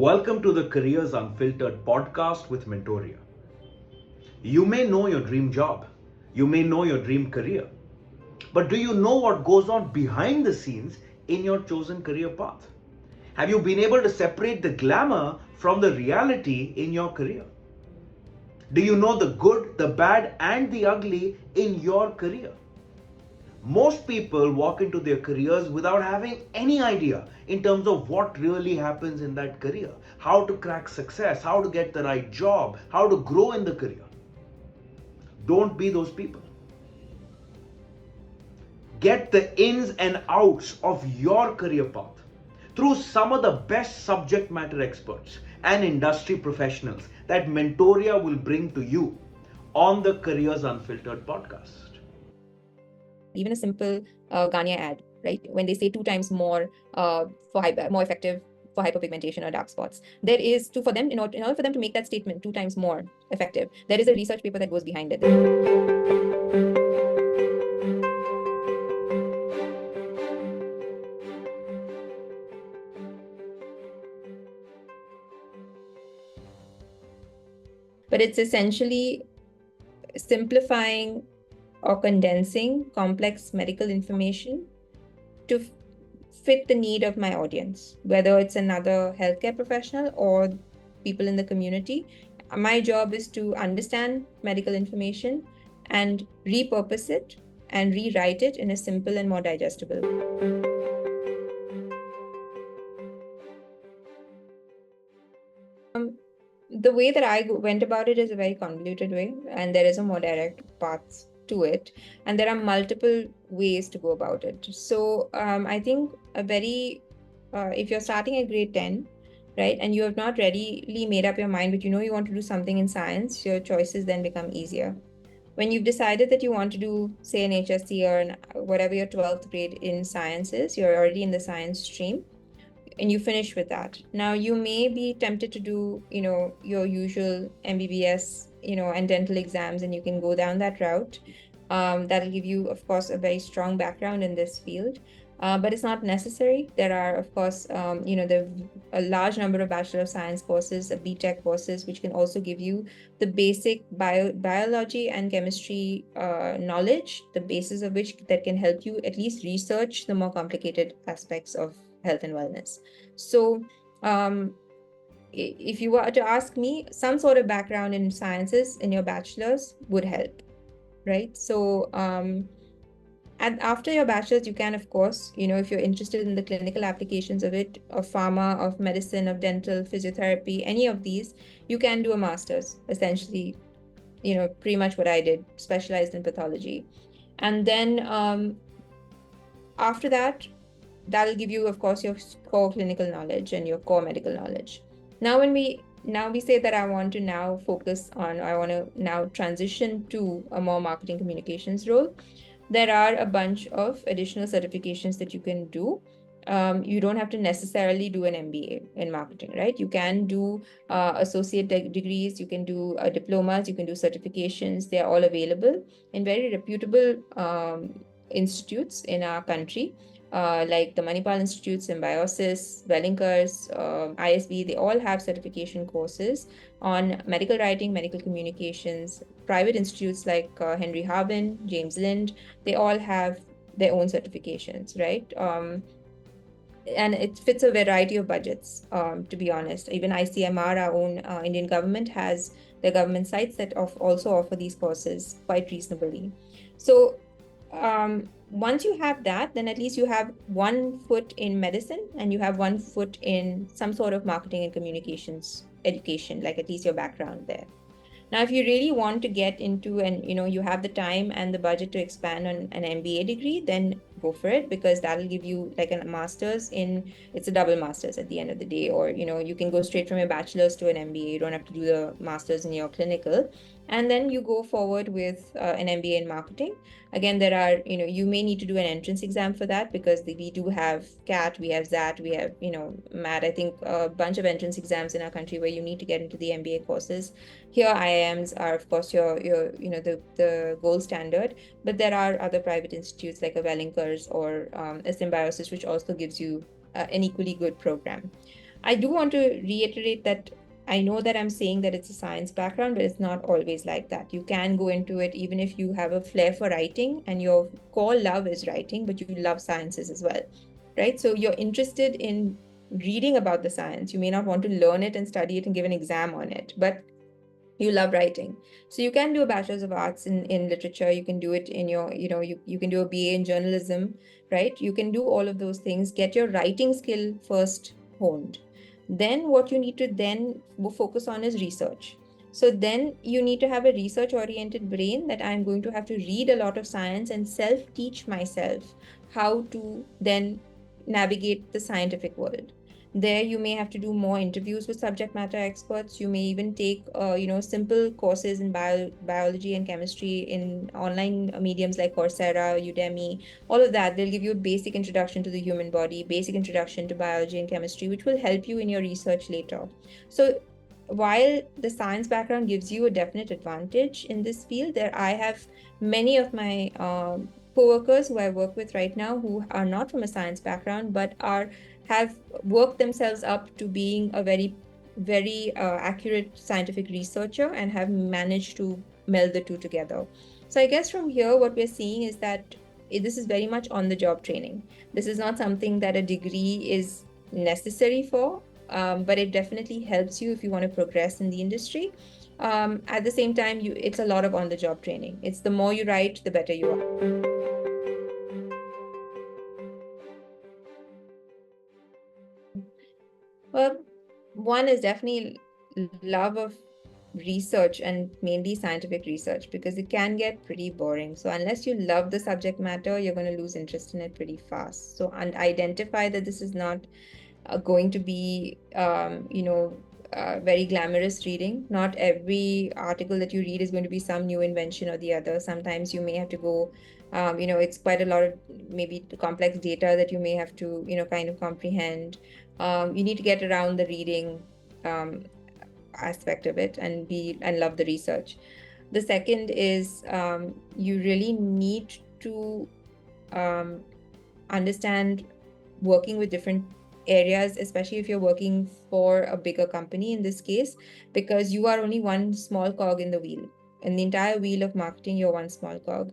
Welcome to the Careers Unfiltered podcast with Mentoria. You may know your dream job, you may know your dream career, but do you know what goes on behind the scenes in your chosen career path? Have you been able to separate the glamour from the reality in your career? Do you know the good, the bad, and the ugly in your career? Most people walk into their careers without having any idea in terms of what really happens in that career, how to crack success, how to get the right job, how to grow in the career. Don't be those people. Get the ins and outs of your career path through some of the best subject matter experts and industry professionals that Mentoria will bring to you on the Careers Unfiltered podcast. Even a simple Garnier ad, right? When they say 2 times more more effective for hyperpigmentation or dark spots, there is for them in order for them to make that statement 2 times more effective, there is a research paper that goes behind it. But it's essentially simplifying or condensing complex medical information to fit the need of my audience, whether it's another healthcare professional or people in the community. My job is to understand medical information and repurpose it and rewrite it in a simple and more digestible way. The way that I went about it is a very convoluted way, and there is a more direct path to it, and there are multiple ways to go about it. So I think if you're starting at grade 10, right, and you have not readily made up your mind, but you know you want to do something in science, your choices then become easier. When you've decided that you want to do, say, an HSC or whatever your 12th grade in science is, you're already in the science stream, and you finish with that. Now you may be tempted to do, your usual MBBS, and dental exams, and you can go down that route. That'll give you, of course, a very strong background in this field. But it's not necessary. There are, of course, a large number of Bachelor of Science courses, BTech courses, which can also give you the basic biology and chemistry knowledge, the basis of which that can help you at least research the more complicated aspects of health and wellness. So if you were to ask me, some sort of background in sciences in your bachelor's would help, right? So and after your bachelor's, you can, of course, if you're interested in the clinical applications of it, of pharma, of medicine, of dental, physiotherapy, any of these, you can do a master's, essentially, pretty much what I did, specialized in pathology. And then after that, that'll give you, of course, your core clinical knowledge and your core medical knowledge. Now we say that I want to now transition to a more marketing communications role. There are a bunch of additional certifications that you can do. You don't have to necessarily do an MBA in marketing, right? You can do associate degrees, you can do diplomas, you can do certifications. They're all available in very reputable institutes in our country. Like the Manipal Institute, Symbiosis, Wellingers, ISB, they all have certification courses on medical writing, medical communications. Private institutes like Henry Harbin, James Lind, they all have their own certifications, right? And it fits a variety of budgets, to be honest. Even ICMR, our own Indian government, has their government sites that also offer these courses quite reasonably. So once you have that, then at least you have 1 foot in medicine and you have 1 foot in some sort of marketing and communications education, like at least your background there. Now, if you really want to get into and you have the time and the budget to expand on an MBA degree, then go for it, because that'll give you like a master's it's a double master's at the end of the day. Or you can go straight from your bachelor's to an MBA. You don't have to do the master's in your clinical, and then you go forward with an MBA in marketing. Again, there are, you may need to do an entrance exam for that, because we do have CAT, we have ZAT, we have, MAT. I think a bunch of entrance exams in our country where you need to get into the MBA courses. Here, IIMs are, of course, the gold standard, but there are other private institutes like a Wellingers or a Symbiosis, which also gives you an equally good program. I do want to reiterate that I know that I'm saying that it's a science background, but it's not always like that. You can go into it even if you have a flair for writing and your core love is writing, but you love sciences as well, right? So you're interested in reading about the science. You may not want to learn it and study it and give an exam on it, but you love writing. So you can do a bachelor's of arts in literature. You can do it in your, you can do a BA in journalism, right? You can do all of those things, get your writing skill first honed. Then what you need to then focus on is research. So then you need to have a research oriented brain, that I'm going to have to read a lot of science and self teach myself how to then navigate the scientific world. There you may have to do more interviews with subject matter experts. You may even take simple courses in biology and chemistry in online mediums like Coursera, Udemy. All of that, they'll give you a basic introduction to the human body, basic introduction to biology and chemistry, which will help you in your research later. So while the science background gives you a definite advantage in this field, there I have many of my co-workers who I work with right now who are not from a science background, but have worked themselves up to being a very accurate scientific researcher and have managed to meld the two together. So I guess from here, what we're seeing is that this is very much on the job training. This is not something that a degree is necessary for, but it definitely helps you if you want to progress in the industry. At the same time, it's a lot of on the job training. It's the more you write, the better you are. Well, one is definitely love of research, and mainly scientific research, because it can get pretty boring. So unless you love the subject matter, you're going to lose interest in it pretty fast. So and identify that this is not going to be very glamorous reading. Not every article that you read is going to be some new invention or the other. Sometimes you may have to go, it's quite a lot of maybe complex data that you may have to kind of comprehend. You need to get around the reading um, aspect of it and love the research. The second is you really need to um, understand working with different areas, especially if you're working for a bigger company in this case, because you are only one small cog in the wheel. In the entire wheel of marketing, you're one small cog.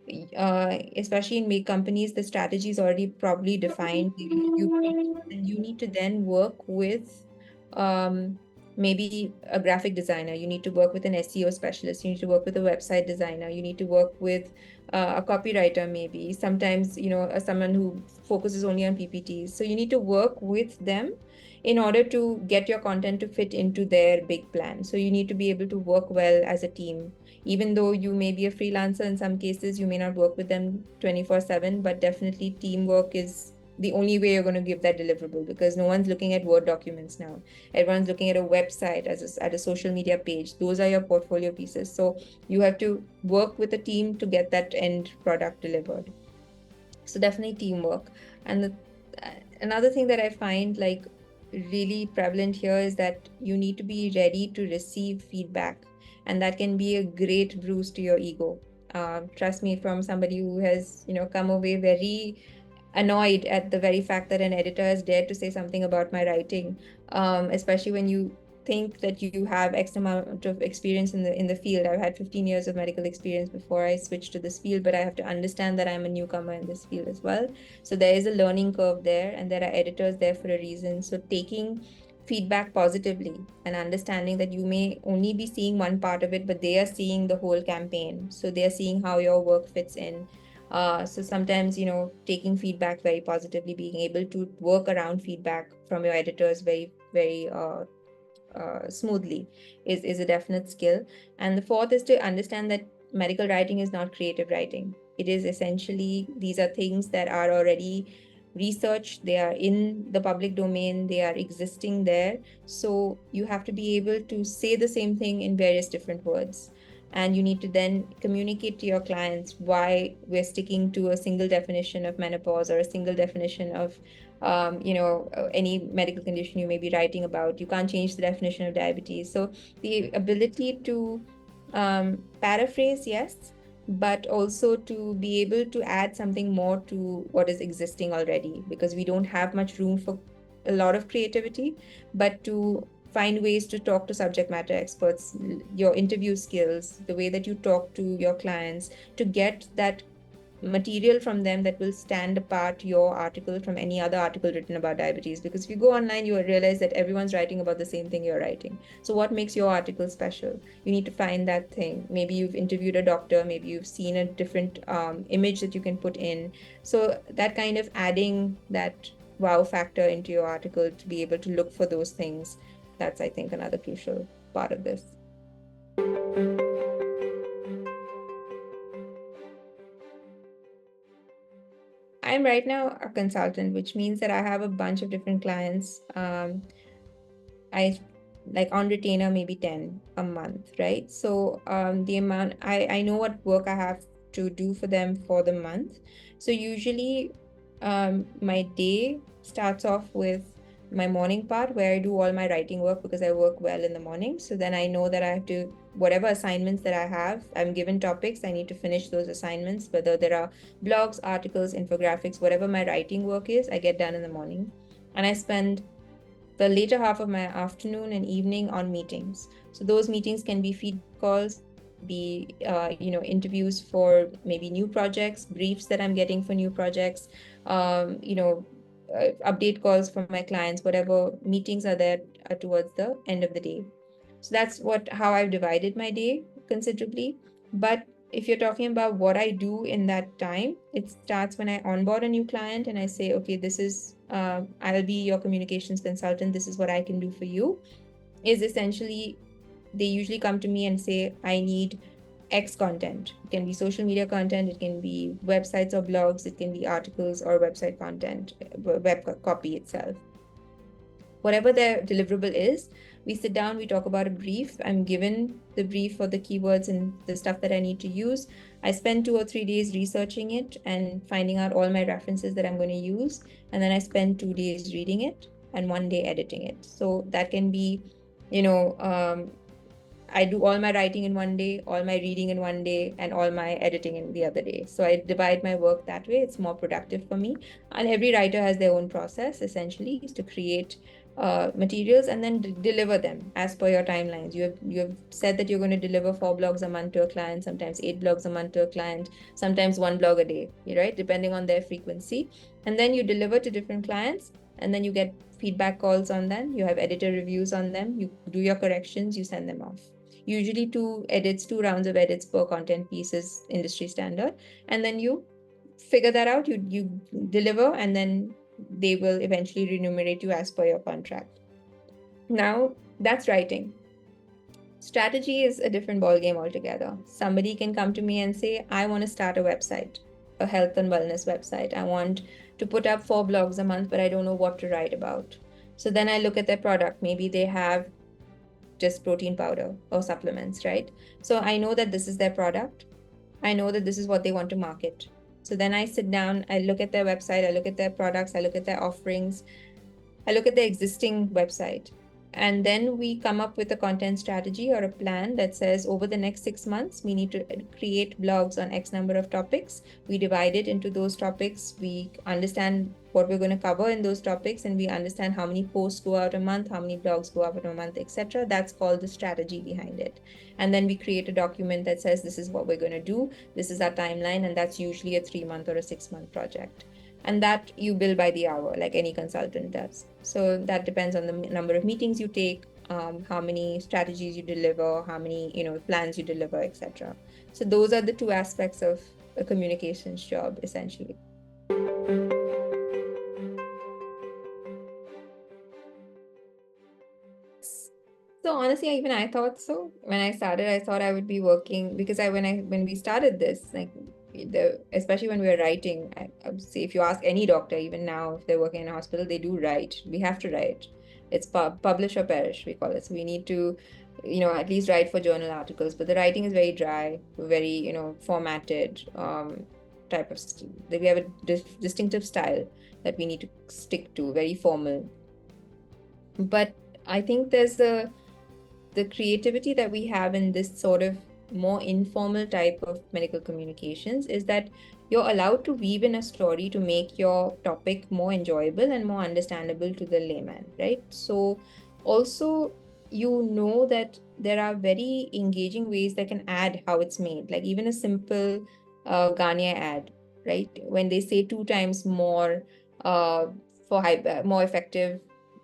Especially in big companies, the strategy is already probably defined. And you need to then work with um, maybe a graphic designer. You need to work with an SEO specialist. You need to work with a website designer. You need to work with a copywriter, maybe sometimes someone who focuses only on PPTs. So you need to work with them in order to get your content to fit into their big plan. So you need to be able to work well as a team. Even though you may be a freelancer, in some cases you may not work with them 24/7, but definitely teamwork is the only way you're going to give that deliverable, because no one's looking at Word documents now. Everyone's looking at a website, at a social media page. Those are your portfolio pieces. So you have to work with a team to get that end product delivered. So definitely teamwork. And another thing that I find like really prevalent here is that you need to be ready to receive feedback, and that can be a great bruise to your ego. Trust me, from somebody who has come away very annoyed at the very fact that an editor has dared to say something about my writing, especially when you think that you have X amount of experience in the field. I've had 15 years of medical experience before I switched to this field, but I have to understand that I'm a newcomer in this field as well. So there is a learning curve there, and there are editors there for a reason. So taking feedback positively and understanding that you may only be seeing one part of it, but they are seeing the whole campaign. So they are seeing how your work fits in. So sometimes, taking feedback very positively, being able to work around feedback from your editors very, very smoothly is a definite skill. And the fourth is to understand that medical writing is not creative writing. It is essentially, these are things that are already researched, they are in the public domain, they are existing there. So you have to be able to say the same thing in various different words. And you need to then communicate to your clients why we're sticking to a single definition of menopause or a single definition of any medical condition you may be writing about. You can't change the definition of diabetes. So the ability to paraphrase, yes, but also to be able to add something more to what is existing already, because we don't have much room for a lot of creativity, but to find ways to talk to subject matter experts, your interview skills, the way that you talk to your clients, to get that material from them that will stand apart your article from any other article written about diabetes. Because if you go online, you will realize that everyone's writing about the same thing you're writing. So what makes your article special? You need to find that thing. Maybe you've interviewed a doctor, maybe you've seen a different image that you can put in. So that kind of adding that wow factor into your article to be able to look for those things, that's, I think, another crucial part of this. I'm right now a consultant, which means that I have a bunch of different clients. I like on retainer, maybe 10 a month, right? So the amount, I know what work I have to do for them for the month. So usually my day starts off with my morning part where I do all my writing work because I work well in the morning. So then I know that I have to, whatever assignments that I have, I'm given topics, I need to finish those assignments, whether there are blogs, articles, infographics, whatever my writing work is, I get done in the morning. And I spend the later half of my afternoon and evening on meetings. So those meetings can be feed calls, be interviews for maybe new projects, briefs that I'm getting for new projects, update calls from my clients, whatever meetings are there towards the end of the day. So that's how I've divided my day considerably. But if you're talking about what I do in that time, it starts when I onboard a new client and I say, okay, this is, I'll be your communications consultant. This is what I can do for you. Is essentially, they usually come to me and say, I need X content. It can be social media content, it can be websites or blogs, it can be articles or website content, web copy itself. Whatever their deliverable is, we sit down, we talk about a brief. I'm given the brief for the keywords and the stuff that I need to use. I spend 2 or 3 days researching it and finding out all my references that I'm going to use. And then I spend 2 days reading it and 1 day editing it. So that can be, I do all my writing in 1 day, all my reading in 1 day, and all my editing in the other day. So I divide my work that way. It's more productive for me. And every writer has their own process, essentially, is to create materials and then deliver them as per your timelines. You have said that you're going to deliver 4 blogs a month to a client, sometimes 8 blogs a month to a client, sometimes 1 blog a day, right? Depending on their frequency. And then you deliver to different clients, and then you get feedback calls on them. You have editor reviews on them. You do your corrections, you send them off. Usually 2 rounds of edits per content piece is industry standard. And then you figure that out, you deliver, and then they will eventually remunerate you as per your contract. Now, that's writing. Strategy is a different ballgame altogether. Somebody can come to me and say, I want to start a website, a health and wellness website. I want to put up 4 blogs a month, but I don't know what to write about. So then I look at their product. Maybe they have just protein powder or supplements, right? So I know that this is their product. I know that this is what they want to market. So then I sit down, I look at their website, I look at their products, I look at their offerings, I look at their existing website. And then we come up with a content strategy or a plan that says over the next 6 months, we need to create blogs on X number of topics. We divide it into those topics. We understand what we're going to cover in those topics, and we understand how many posts go out a month, how many blogs go out a month, etc. That's called the strategy behind it. And then we create a document that says this is what we're going to do. This is our timeline, and that's usually a 3-month or a 6-month project. And that you bill by the hour, like any consultant does. So that depends on the number of meetings you take, how many strategies you deliver, how many plans you deliver, etc. So those are the 2 aspects of a communications job, essentially. So honestly, even I thought so. When I started, I thought I would be working because when we started this, like especially when we were writing, I would say if you ask any doctor, even now, if they're working in a hospital, they do write. We have to write. It's publish or perish, we call it. So we need to, at least write for journal articles. But the writing is very dry, very, formatted type of. We have a distinctive style that we need to stick to, very formal. But I think there's the creativity that we have in this sort of more informal type of medical communications is that you're allowed to weave in a story to make your topic more enjoyable and more understandable to the layman, right? So also, you know that there are very engaging ways that can add how it's made, like even a simple Garnier ad, right? When they say 2 times more uh, more effective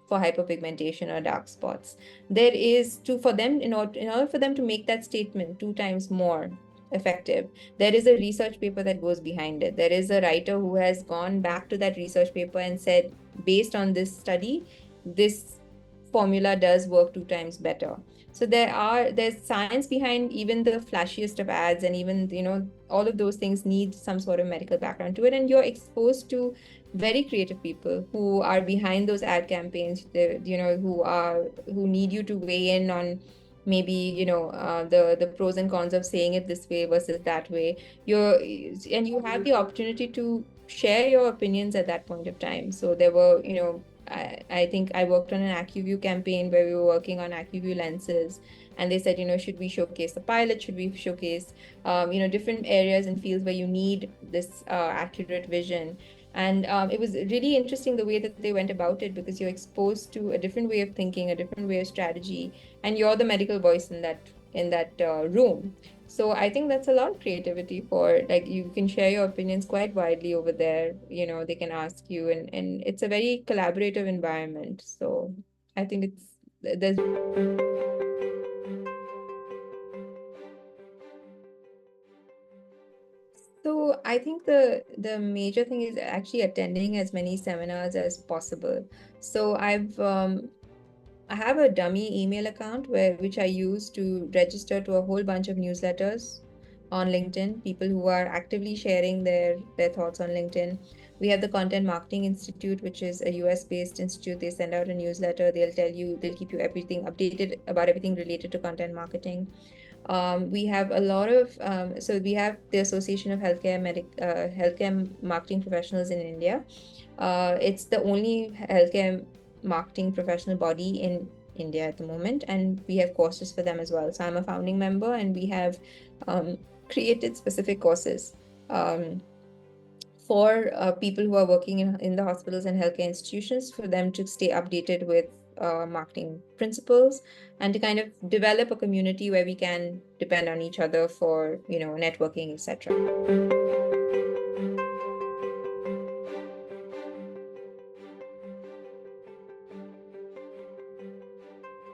for hyperpigmentation or dark spots, there is to for them in order for them to make that statement 2 times more effective, there is a research paper that goes behind it. There is a writer who has gone back to that research paper and said, based on this study, this formula does work 2 times better. So there's science behind even the flashiest of ads, and even all of those things need some sort of medical background to it, and you're exposed to very creative people who are behind those ad campaigns, who need you to weigh in on maybe the pros and cons of saying it this way versus that way. You have the opportunity to share your opinions at that point of time. So there were, I think I worked on an AccuView campaign where we were working on AccuView lenses, and they said, should we showcase the pilot, should we showcase different areas and fields where you need this accurate vision. And it was really interesting the way that they went about it, because you're exposed to a different way of thinking, a different way of strategy, and you're the medical voice in that room. So I think that's a lot of creativity for, like, you can share your opinions quite widely over there. They can ask you, and it's a very collaborative environment. So I think there's so I think the major thing is actually attending as many seminars as possible. So I have a dummy email account which I use to register to a whole bunch of newsletters on LinkedIn, people who are actively sharing their thoughts on LinkedIn. We have the Content Marketing Institute, which is a US based institute. They send out a newsletter. They'll keep you everything updated about everything related to content marketing. We have a lot of so we have the Association of Healthcare Marketing Professionals in India. It's the only healthcare marketing professional body in India at the moment, and we have courses for them as well. So I'm a founding member, and we have um, created specific courses for people who are working in the hospitals and healthcare institutions, for them to stay updated with marketing principles, and to kind of develop a community where we can depend on each other for networking, etc.